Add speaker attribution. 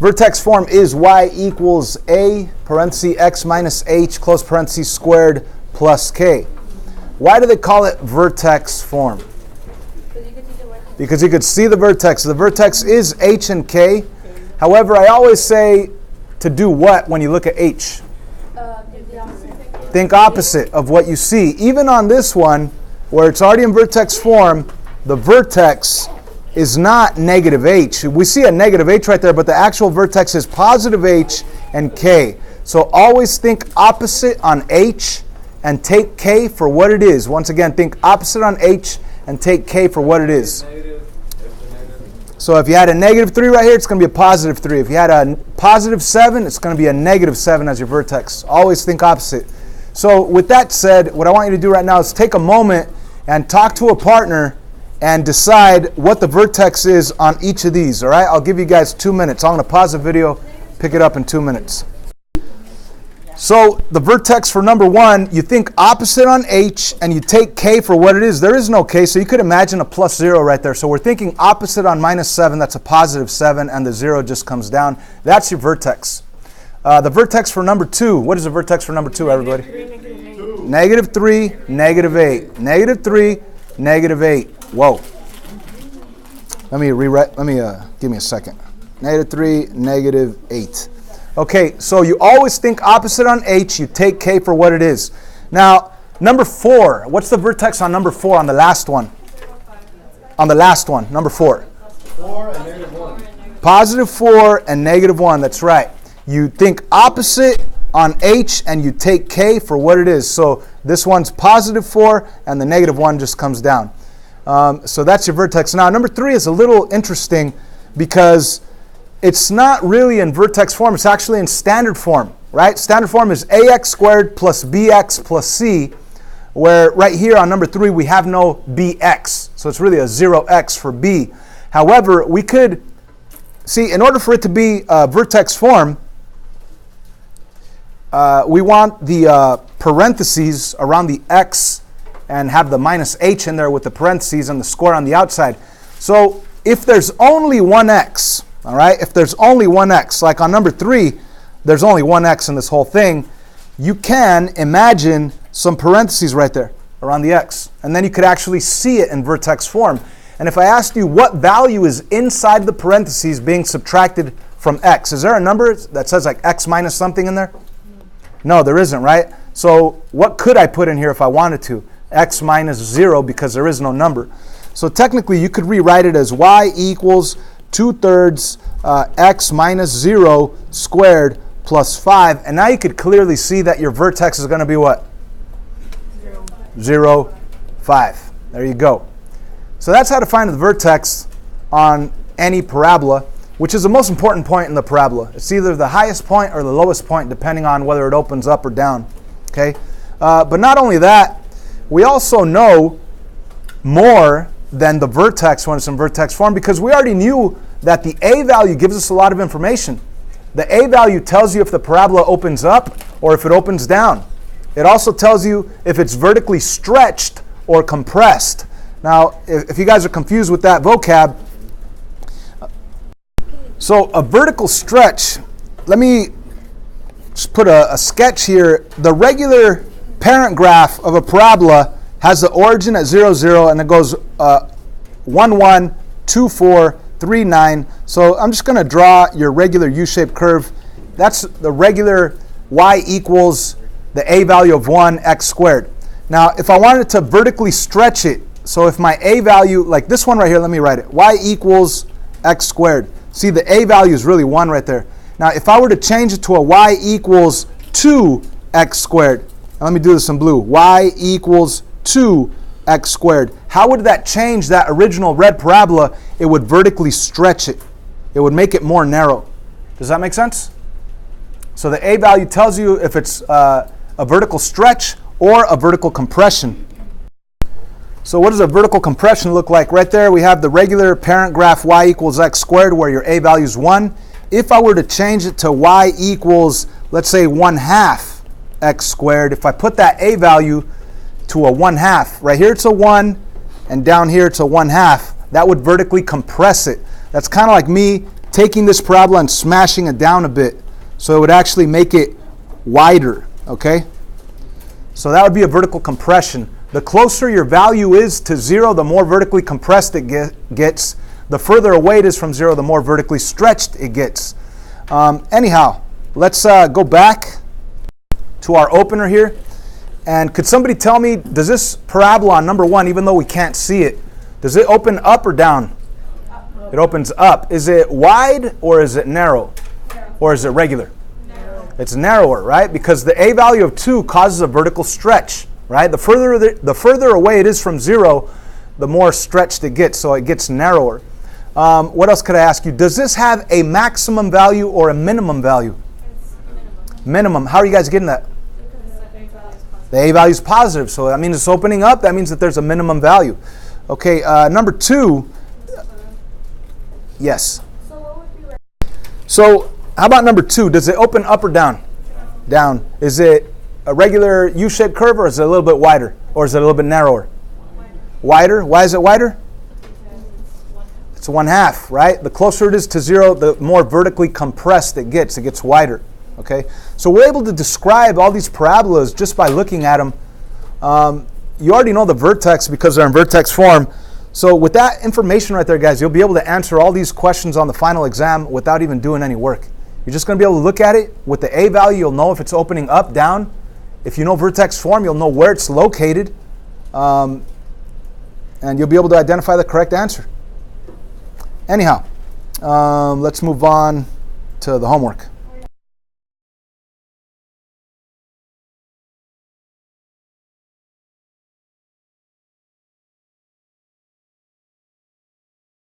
Speaker 1: Vertex form is y equals a parenthesis x minus h close parenthesis squared plus k. Why do they call it vertex form? Because you could see the vertex. The vertex is h and k. However, I always say to do what when you look at h? Think opposite of what you see. Even on this one, where it's already in vertex form, the vertex is not negative h. We see a negative h right there, but the actual vertex is positive h and k. So always think opposite on h and take k for what it is. Once again, think opposite on h and take k for what it is. So if you had a negative 3 right here, it's going to be a positive 3. If you had a positive 7, it's going to be a negative 7 as your vertex. Always think opposite. So with that said, what I want you to do right now is take a moment and talk to a partner and decide what the vertex is on each of these, all right? I'll give you guys 2 minutes. I'm going to pause the video, pick it up in 2 minutes. So the vertex for number 1, you think opposite on h and you take k for what it is. There is no k, so you could imagine a plus 0 right there. So we're thinking opposite on minus 7, that's a positive 7, and the 0 just comes down. That's your vertex. The vertex for number 2, what is the vertex for number 2, everybody? Negative 3, negative 8. Negative 3, negative 8. Whoa. Let me rewrite. Give me a second. Negative 3, negative 8. Okay, so you always think opposite on h. You take k for what it is. Now, number 4. What's the vertex on number 4 on the last one? On the last one, number 4.
Speaker 2: 4 and negative 1.
Speaker 1: Positive 4 and negative 1. That's right. You think opposite on h and you take k for what it is. So this one's positive 4 and the negative 1 just comes down. So that's your vertex. Now, number 3 is a little interesting because it's not really in vertex form. It's actually in standard form, right? Standard form is ax squared plus bx plus c, where right here on number 3 we have no bx. So it's really a 0x for b. However, we could see, in order for it to be vertex form, we want the parentheses around the x and have the minus h in there with the parentheses and the square on the outside. So if there's only one x, all right, if there's only one x, like on number 3, there's only one x in this whole thing, you can imagine some parentheses right there around the x. And then you could actually see it in vertex form. And if I asked you what value is inside the parentheses being subtracted from x, is there a number that says like x minus something in there? No, there isn't, right? So what could I put in here if I wanted to? X minus 0, because there is no number. So technically you could rewrite it as y equals 2/3 x minus 0 squared plus 5. And now you could clearly see that your vertex is going to be what? 0, 5. There you go. So that's how to find the vertex on any parabola, which is the most important point in the parabola. It's either the highest point or the lowest point, depending on whether it opens up or down. Okay, but not only that, we also know more than the vertex when it's in vertex form, because we already knew that the a value gives us a lot of information. The a value tells you if the parabola opens up or if it opens down. It also tells you if it's vertically stretched or compressed. Now, if you guys are confused with that vocab, so a vertical stretch, let me just put a sketch here. The regular parent graph of a parabola has the origin at 0, 0, and it goes 1, 1, 2, 4, 3, 9. So I'm just going to draw your regular U-shaped curve. That's the regular y equals the a value of 1, x squared. Now, if I wanted to vertically stretch it, so if my a value, like this one right here, let me write it. Y equals x squared. See, the a value is really 1 right there. Now, if I were to change it to a y equals 2x squared, now let me do this in blue. Y equals 2x squared. How would that change that original red parabola? It would vertically stretch it. It would make it more narrow. Does that make sense? So the a value tells you if it's a vertical stretch or a vertical compression. So what does a vertical compression look like? Right there we have the regular parent graph y equals x squared where your a value is 1. If I were to change it to y equals, let's say 1/2 x squared, if I put that a value to a 1/2, right here it's a 1 and down here it's a 1/2, that would vertically compress it. That's kind of like me taking this parabola and smashing it down a bit so it would actually make it wider, okay? So that would be a vertical compression. The closer your value is to 0, the more vertically compressed it gets. The further away it is from 0, the more vertically stretched it gets. Anyhow, let's go back to our opener here. And could somebody tell me, does this parabola on number 1, even though we can't see it, does it open up or down? It opens up. Is it wide or is it narrow? Or is it regular? It's narrower, right? Because the A value of 2 causes a vertical stretch, right? The further away it is from 0, the more stretched it gets, so it gets narrower. What else could I ask you? Does this have a maximum value or a minimum value? Minimum. How are you guys getting that? The A value is positive, so that means it's opening up. That means that there's a minimum value. Okay, number 2. Yes.
Speaker 3: So what would be like?
Speaker 1: So how about number 2? Does it open up or down? Down. Is it a regular U-shaped curve or is it a little bit wider? Or is it a little bit narrower? Wider. Why is it wider? It's 1/2, right? The closer it is to 0, the more vertically compressed it gets. It gets wider. Okay, so we're able to describe all these parabolas just by looking at them. You already know the vertex because they're in vertex form. So with that information right there, guys, you'll be able to answer all these questions on the final exam without even doing any work. You're just going to be able to look at it. With the A value, you'll know if it's opening up, down. If you know vertex form, you'll know where it's located. And you'll be able to identify the correct answer. Anyhow, let's move on to the homework.